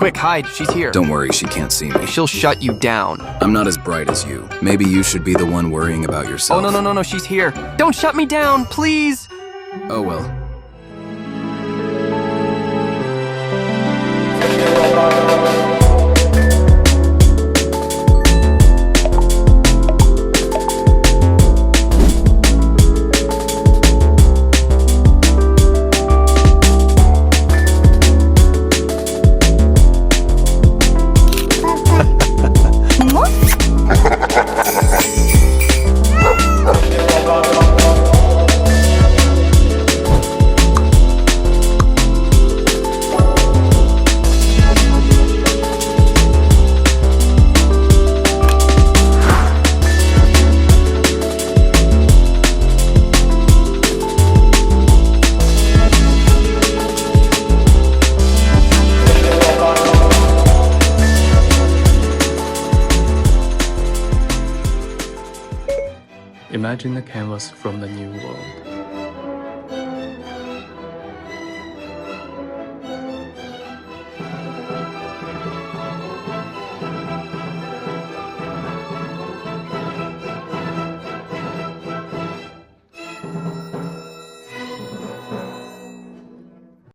Quick, hide. She's here. Don't worry, she can't see me. She'll shut you down. I'm not as bright as you. Maybe you should be the one worrying about yourself. Oh, no, she's here. Don't shut me down, please! Oh well. Imagine the canvas from the new world.